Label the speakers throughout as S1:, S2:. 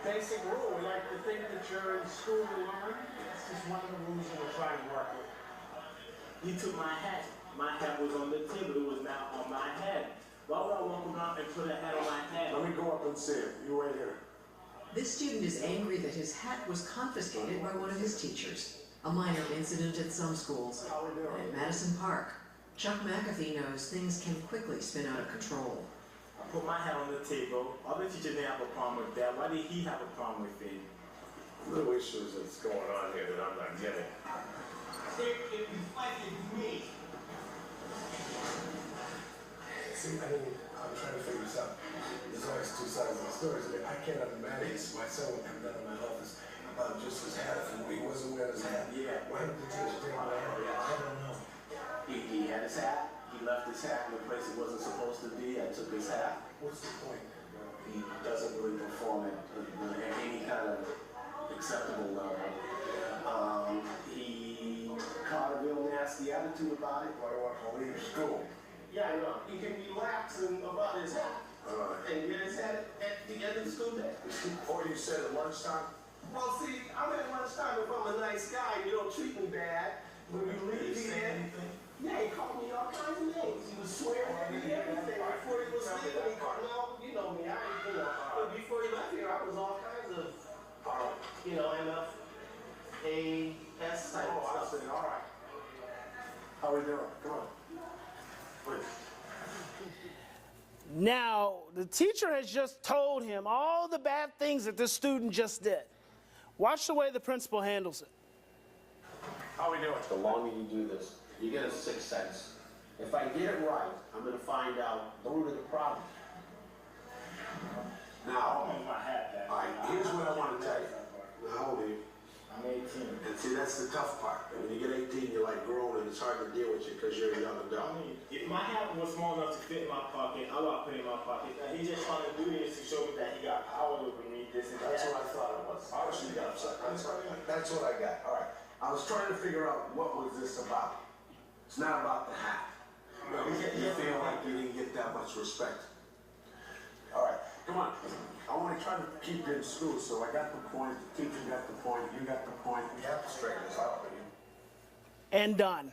S1: basic rule. We like to think that you're in school to learn. It's just one of the rules that we're trying to work with.
S2: He took my hat. My hat was on the table. It was now on my head. Why would I walk around and put a hat on my head?
S3: Let me go up and see it. You wait here.
S4: This student is angry that his hat was confiscated by one of his teachers. A minor incident at some schools.
S3: How we doing?
S4: At Madison Park, Chuck McAfee knows things can quickly spin out of control.
S2: I put my hat on the table. Other teachers didn't have a problem with that. Why did he have a problem with it?
S3: Little issues that's going on here that I'm not getting.
S1: If you fight it with me.
S3: See, I'm trying to figure this out. There's always two sides of the story. I cannot imagine why someone come down to my office about just his hat from he wasn't wearing his hat.
S2: Yeah.
S3: Why did the teacher take my hat? I don't know.
S2: He had his hat. He left his hat in the place it wasn't supposed to be. I took his hat.
S3: What's the point?
S2: He doesn't really perform at any kind of acceptable level. He caught a real nasty attitude about it.
S3: Why do I want to leave school?
S2: Yeah, you know, he can be lax about his hat. And get his hat at the end of the school day.
S3: Or you said at lunchtime?
S2: Well, see, I'm at lunchtime. If I'm a nice guy, you don't treat me bad. When you leave here, yeah, he called me all kinds of names. He was swearing at me everything before he was leaving. He called me, you know me, but before he left here, I was all kinds of, MFAS type stuff.
S3: All right. How we doing? Come on. Please.
S5: Now, the teacher has just told him all the bad things that this student just did. Watch the way the principal handles it.
S3: How we doing?
S6: The longer you do this, you get a sixth sense. If I get it right, I'm going to find out the root of the problem.
S3: Now,
S2: My hat back.
S3: all right, here's what I want to tell you. How old are you?
S2: I'm 18.
S3: And see, that's the tough part. When you get 18, you're like grown, and it's hard to deal with you because you're a young adult.
S2: If my hat was small enough to fit in my pocket, I would put it in my pocket. He just trying to do this to show me that he got power over me, this and that.
S3: That's what I thought it was. Obviously, you got upset. That's what I got. All right. I was trying to figure out what was this about. It's not about the hat. You feel like you didn't get that much respect. All right, come on. I want to try to keep you in school, so I got the point. The teacher got the point. You got the point. We have to straighten this out.
S5: And done.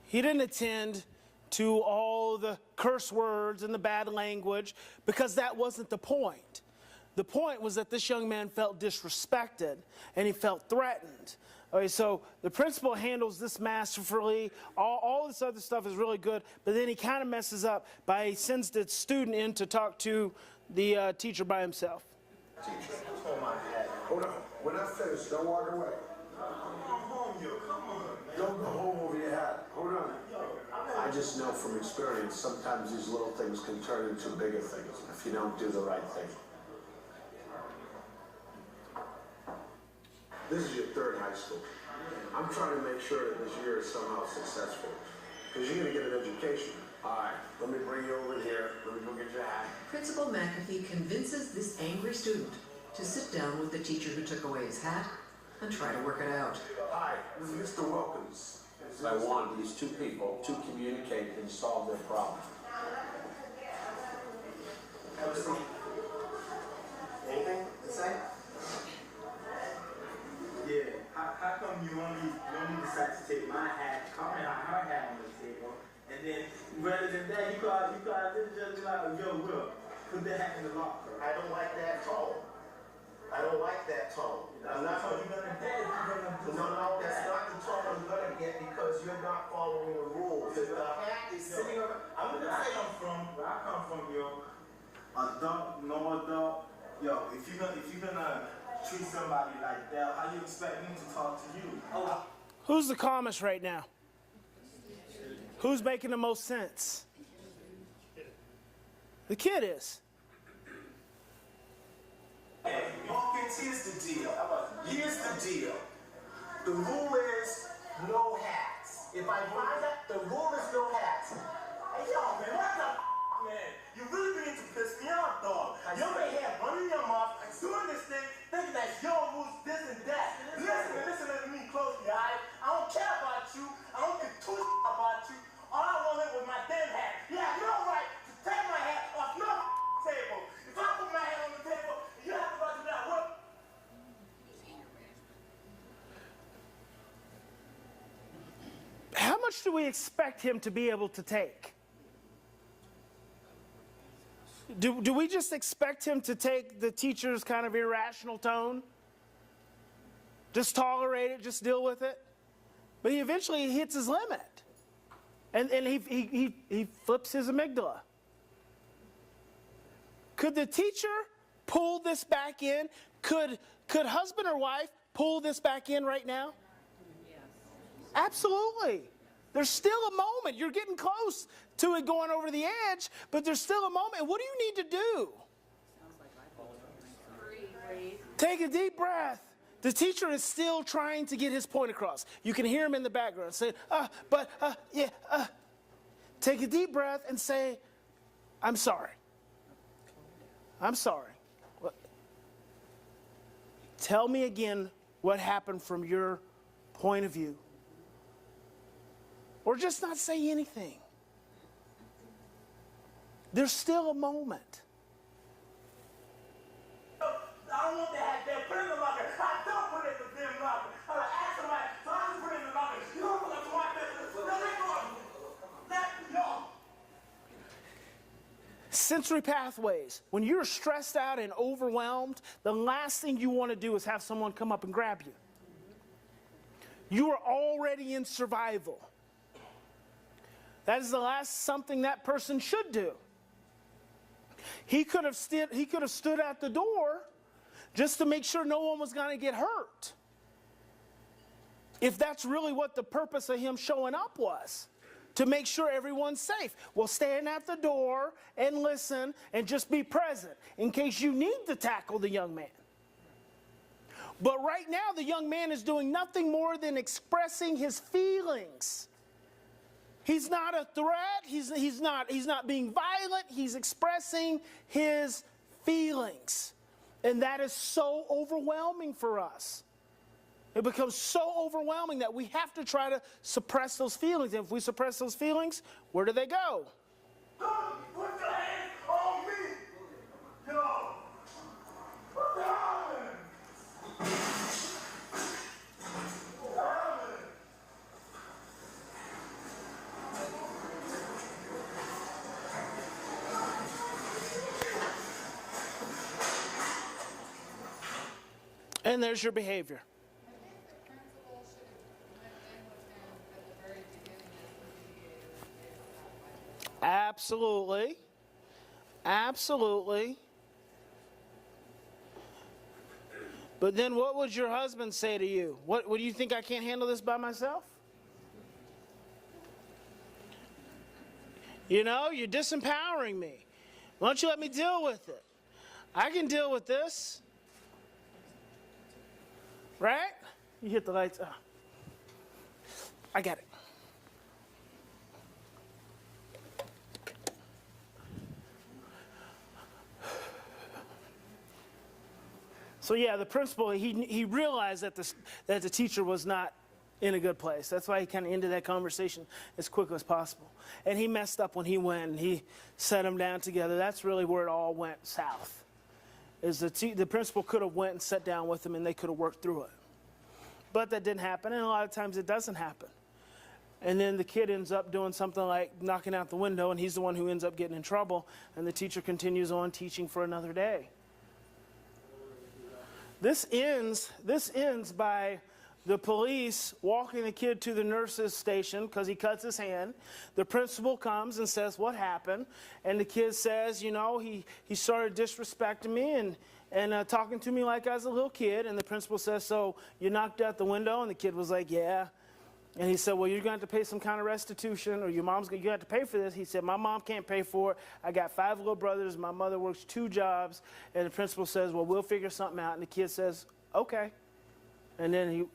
S5: He didn't attend to all the curse words and the bad language because that wasn't the point. The point was that this young man felt disrespected and he felt threatened. Okay, so the principal handles this masterfully. All this other stuff is really good, but then he kind of messes up by he sends the student in to talk to the teacher by himself.
S3: Teacher, hold on. We're not finished. Don't walk away.
S2: Come home, yo. Come on, man.
S3: Don't go home over your hat. Hold on. I just know from experience, sometimes these little things can turn into bigger things if you don't do the right thing. This is your third high school. I'm trying to make sure that this year is somehow successful. Because you're going to get an education. All right, let me bring you over here. Let me go get your hat.
S4: Principal McAfee convinces this angry student to sit down with the teacher who took away his hat and try to work it out.
S3: Hi, Mr. Wilkins.
S6: I want these two people to communicate and solve their problem.
S2: Have a seat. Anything to say? Yeah. How come you only decide to take my hat, her hat on the table, and then rather than that, you just like, yo, Will, put that hat in the locker.
S1: I don't like that tone. I don't like that tone.
S2: That's not what you're gonna get.
S1: No, that's not the tone I'm gonna get because you're not following the rules. The hat is sitting over. I'm gonna say
S2: Where I come from, yo, adult, no adult, yo, if you're gonna treat somebody like that, how you expect me to talk to you?
S5: Who's the calmest right now? Who's making the most sense? The kid is.
S1: Hawkins, here's the deal. Here's the deal. The rule is no hats. If I find out the rule is no hats. Hey, yo, man, what the man? You really begin to piss me off, dog. You're right here running your mouth, doing this thing, thinking that your rules, this and that. Listen to me closely, all right? I don't care about you. I don't give two about you. All I wanted was my damn hat. Yeah, you're right to take my hat off your table. If I put my hat on the table, you have to go to that
S5: much do we expect him to be able to take? Do we just expect him to take the teacher's kind of irrational tone? Just tolerate it, just deal with it? But he eventually hits his limit. And he flips his amygdala. Could the teacher pull this back in? Could husband or wife pull this back in right now? Yes. Absolutely. There's still a moment. You're getting close to it going over the edge, but there's still a moment. What do you need to do? Take a deep breath. The teacher is still trying to get his point across. You can hear him in the background say, Take a deep breath and say, I'm sorry. I'm sorry. Tell me again what happened from your point of view. Or just not say anything. There's still a moment.
S1: I don't want to have that. Put it in the locker. I don't put it in the damn locker. I asked somebody, so I just put it in the locker. You don't put it in my business. Let go.
S5: Sensory pathways. When you're stressed out and overwhelmed, the last thing you want to do is have someone come up and grab you. You are already in survival. That is the last something that person should do. He could have stood at the door just to make sure no one was going to get hurt. If that's really what the purpose of him showing up was, to make sure everyone's safe. Well, stand at the door and listen and just be present in case you need to tackle the young man. But right now, the young man is doing nothing more than expressing his feelings. He's not a threat. He's not being violent. He's expressing his feelings. And that is so overwhelming for us. It becomes so overwhelming that we have to try to suppress those feelings. And if we suppress those feelings, where do they go?
S1: Don't put your hands on me. Yo. What's happening?
S5: And there's your behavior. Absolutely. Absolutely. But then what would your husband say to you? What do you think, I can't handle this by myself? You know, you're disempowering me. Why don't you let me deal with it? I can deal with this. Right? You hit the lights. Oh. I got it. So yeah, the principal, he realized that the teacher was not in a good place. That's why he kind of ended that conversation as quickly as possible. And he messed up when he went and he set them down together. That's really where it all went south. Is the principal could have went and sat down with him and they could have worked through it. But that didn't happen, and a lot of times it doesn't happen. And then the kid ends up doing something like knocking out the window, and he's the one who ends up getting in trouble, and the teacher continues on teaching for another day. This ends by the police walking the kid to the nurse's station because he cuts his hand. The principal comes and says, what happened? And the kid says, you know, he started disrespecting me and talking to me like I was a little kid. And the principal says, so you knocked out the window? And the kid was like, yeah. And he said, well, you're going to have to pay some kind of restitution, or your mom's going to have to pay for this. He said, my mom can't pay for it. I got 5 little brothers. My mother works 2 jobs. And the principal says, well, we'll figure something out. And the kid says, okay. And then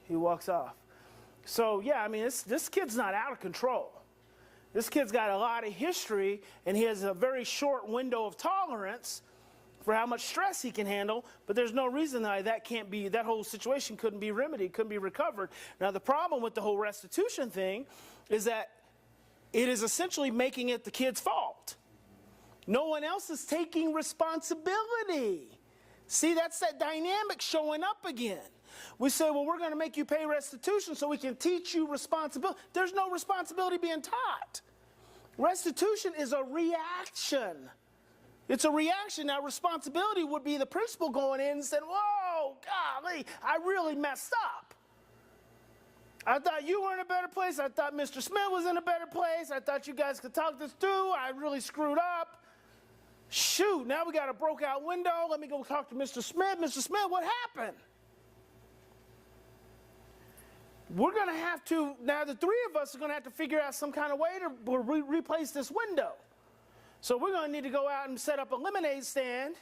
S5: he walks off. So yeah, I mean, this kid's not out of control. This kid's got a lot of history, and he has a very short window of tolerance for how much stress he can handle, but there's no reason that whole situation couldn't be remedied, couldn't be recovered. Now, the problem with the whole restitution thing is that it is essentially making it the kid's fault. No one else is taking responsibility. See, that's that dynamic showing up again. We say, well, we're going to make you pay restitution so we can teach you responsibility. There's no responsibility being taught. Restitution is a reaction. It's a reaction. Now, responsibility would be the principal going in and saying, whoa, golly, I really messed up. I thought you were in a better place. I thought Mr. Smith was in a better place. I thought you guys could talk this through. I really screwed up. Shoot, now we got a broke out window. Let me go talk to Mr. Smith. Mr. Smith, what happened? We're going to have to, now the three of us are going to have to figure out some kind of way to replace this window. So we're going to need to go out and set up a lemonade stand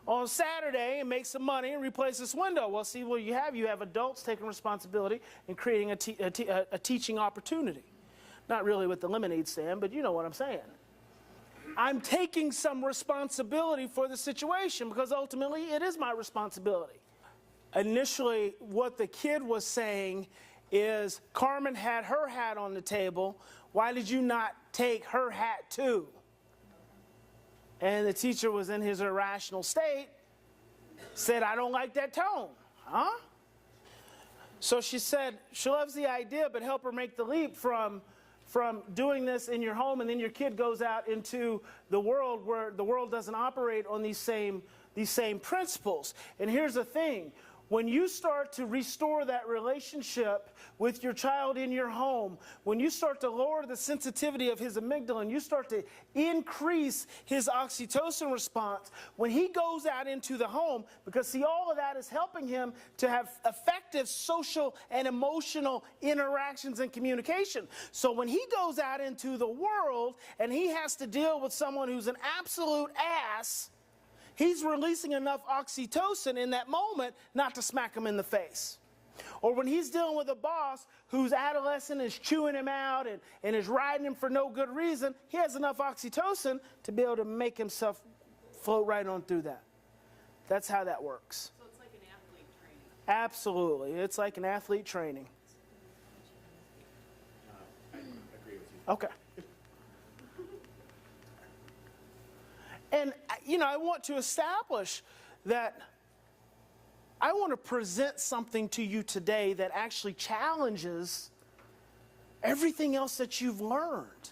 S5: on Saturday and make some money and replace this window. Well, see what you have adults taking responsibility and creating a teaching opportunity. Not really with the lemonade stand, but you know what I'm saying. I'm taking some responsibility for the situation because ultimately it is my responsibility. Initially, what the kid was saying is, Carmen had her hat on the table. Why did you not take her hat too? And the teacher was in his irrational state, said, I don't like that tone. Huh? So she said, she loves the idea, but help her make the leap from doing this in your home, and then your kid goes out into the world where the world doesn't operate on these same principles. And here's the thing. When you start to restore that relationship with your child in your home, when you start to lower the sensitivity of his amygdala and you start to increase his oxytocin response, when he goes out into the home, because see, all of that is helping him to have effective social and emotional interactions and communication. So when he goes out into the world and he has to deal with someone who's an absolute ass, he's releasing enough oxytocin in that moment not to smack him in the face. Or when he's dealing with a boss who's adolescent, is chewing him out and is riding him for no good reason, he has enough oxytocin to be able to make himself float right on through that. That's how that works.
S7: So it's like an athlete training.
S5: Absolutely. It's like an athlete training.
S6: I agree with you.
S5: Okay. And, you know, I want to establish that I want to present something to you today that actually challenges everything else that you've learned,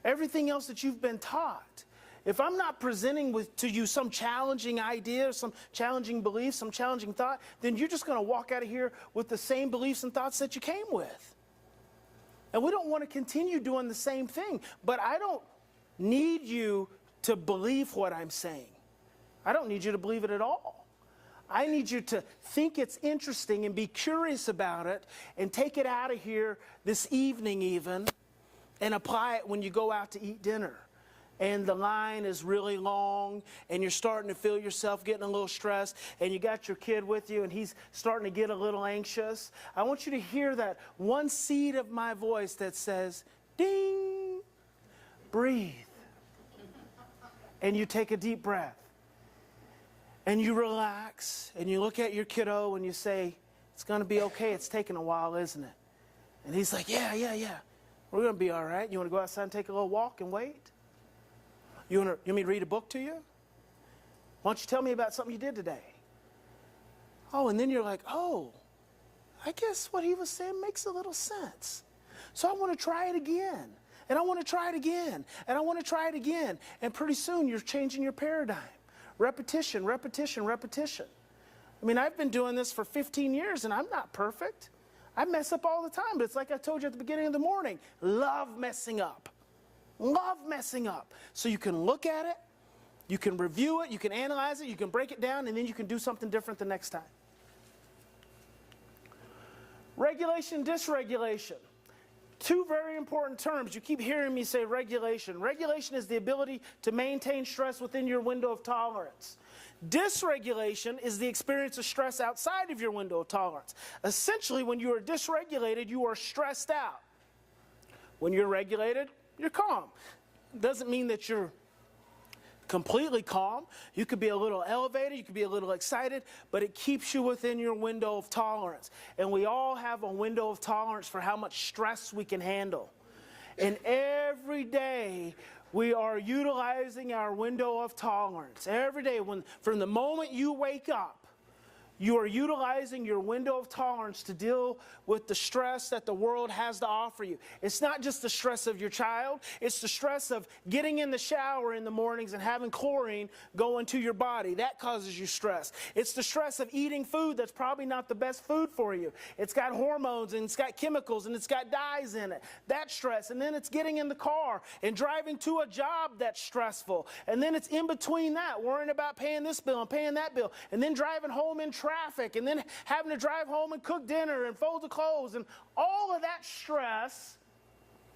S5: everything else that you've been taught. If I'm not presenting to you some challenging idea, some challenging belief, some challenging thought, then you're just going to walk out of here with the same beliefs and thoughts that you came with. And we don't want to continue doing the same thing. But I don't need you to believe what I'm saying. I don't need you to believe it at all. I need you to think it's interesting and be curious about it and take it out of here this evening even and apply it when you go out to eat dinner. And the line is really long and you're starting to feel yourself getting a little stressed and you got your kid with you and he's starting to get a little anxious. I want you to hear that one seed of my voice that says, ding, breathe. And you take a deep breath. And you relax. And you look at your kiddo and you say, it's going to be okay. It's taking a while, isn't it? And he's like, yeah. We're going to be all right. You want to go outside and take a little walk and wait? You want me to read a book to you? Why don't you tell me about something you did today? Oh, and then you're like, oh, I guess what he was saying makes a little sense. So I want to try it again. And I want to try it again. And I want to try it again. And pretty soon you're changing your paradigm. Repetition, repetition, repetition. I mean, I've been doing this for 15 years and I'm not perfect. I mess up all the time. But it's like I told you at the beginning of the morning. Love messing up. Love messing up. So you can look at it, you can review it, you can analyze it, you can break it down, and then you can do something different the next time. Regulation, dysregulation. Two very important terms. You keep hearing me say regulation. Regulation is the ability to maintain stress within your window of tolerance. Dysregulation is the experience of stress outside of your window of tolerance. Essentially, when you are dysregulated, you are stressed out. When you're regulated, you're calm. It doesn't mean that you're completely calm. You could be a little elevated, you could be a little excited, but it keeps you within your window of tolerance. And we all have a window of tolerance for how much stress we can handle. And every day we are utilizing our window of tolerance. Every day, from the moment you wake up, you are utilizing your window of tolerance to deal with the stress that the world has to offer you. It's not just the stress of your child, it's the stress of getting in the shower in the mornings and having chlorine go into your body. That causes you stress. It's the stress of eating food that's probably not the best food for you. It's got hormones and it's got chemicals and it's got dyes in it. That's stress. And then it's getting in the car and driving to a job that's stressful. And then it's in between that, worrying about paying this bill and paying that bill. And then driving home in traffic, and then having to drive home and cook dinner and fold the clothes, and all of that stress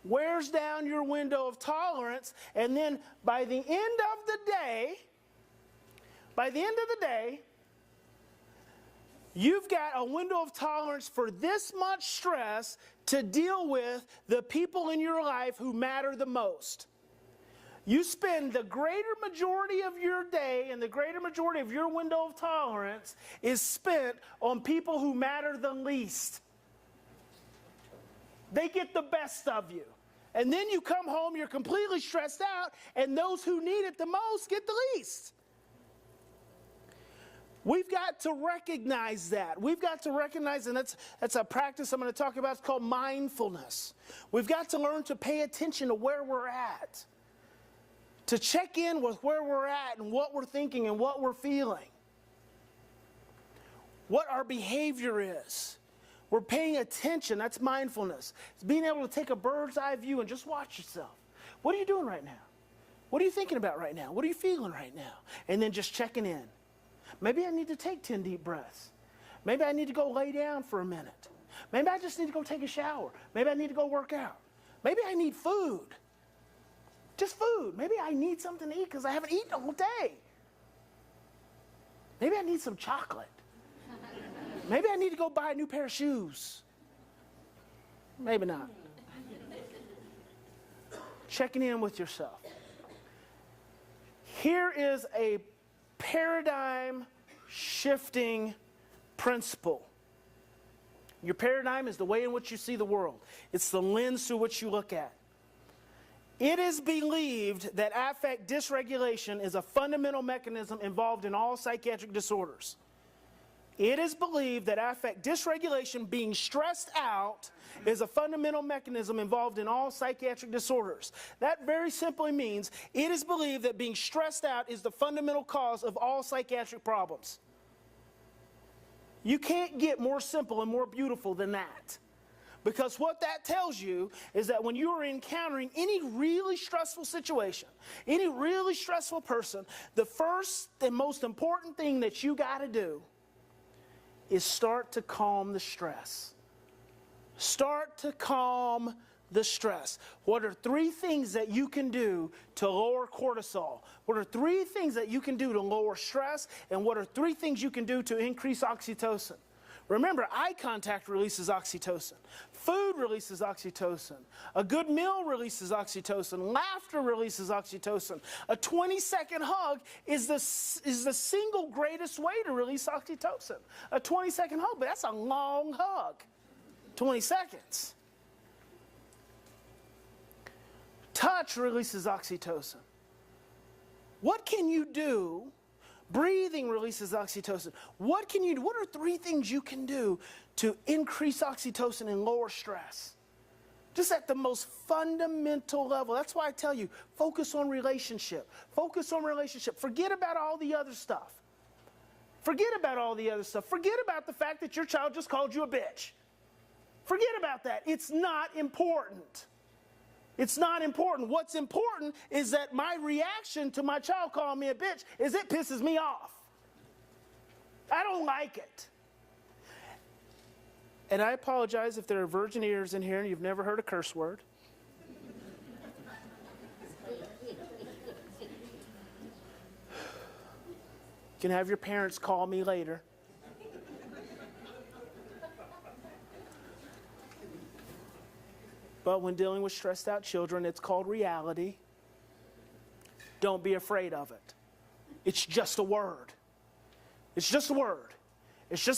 S5: wears down your window of tolerance. And then by the end of the day, you've got a window of tolerance for this much stress to deal with the people in your life who matter the most. You spend the greater majority of your day and the greater majority of your window of tolerance is spent on people who matter the least. They get the best of you. And then you come home, you're completely stressed out, and those who need it the most get the least. We've got to recognize that. We've got to recognize, and that's a practice I'm going to talk about. It's called mindfulness. We've got to learn to pay attention to where we're at, to check in with where we're at and what we're thinking and what we're feeling, what our behavior is. We're paying attention. That's mindfulness. It's being able to take a bird's eye view and just watch yourself. What are you doing right now? What are you thinking about right now? What are you feeling right now? And then just checking in. Maybe I need to take 10 deep breaths. Maybe I need to go lay down for a minute. Maybe I just need to go take a shower. Maybe I need to go work out. Maybe I need food. Just food. Maybe I need something to eat because I haven't eaten all day. Maybe I need some chocolate. Maybe I need to go buy a new pair of shoes. Maybe not. Checking in with yourself. Here is a paradigm shifting principle. Your paradigm is the way in which you see the world. It's the lens through which you look at. It is believed that affect dysregulation is a fundamental mechanism involved in all psychiatric disorders. It is believed that affect dysregulation, being stressed out, is a fundamental mechanism involved in all psychiatric disorders. That very simply means it is believed that being stressed out is the fundamental cause of all psychiatric problems. You can't get more simple and more beautiful than that. Because what that tells you is that when you are encountering any really stressful situation, any really stressful person, the first and most important thing that you got to do is start to calm the stress. Start to calm the stress. What are 3 things that you can do to lower cortisol? What are 3 things that you can do to lower stress? And what are 3 things you can do to increase oxytocin? Remember, eye contact releases oxytocin. Food releases oxytocin. A good meal releases oxytocin. Laughter releases oxytocin. A 20-second hug is the single greatest way to release oxytocin. A 20-second hug, but that's a long hug. 20 seconds. Touch releases oxytocin. What can you do? Breathing releases oxytocin. What can you do? What are 3 things you can do to increase oxytocin and lower stress? Just at the most fundamental level. That's why I tell you, focus on relationship. Focus on relationship. Forget about all the other stuff. Forget about all the other stuff. Forget about the fact that your child just called you a bitch. Forget about that. It's not important. It's not important. What's important is that my reaction to my child calling me a bitch is it pisses me off. I don't like it. And I apologize if there are virgin ears in here and you've never heard a curse word. You can have your parents call me later. But when dealing with stressed out children, it's called reality. Don't be afraid of it. It's just a word. It's just a word. It's just a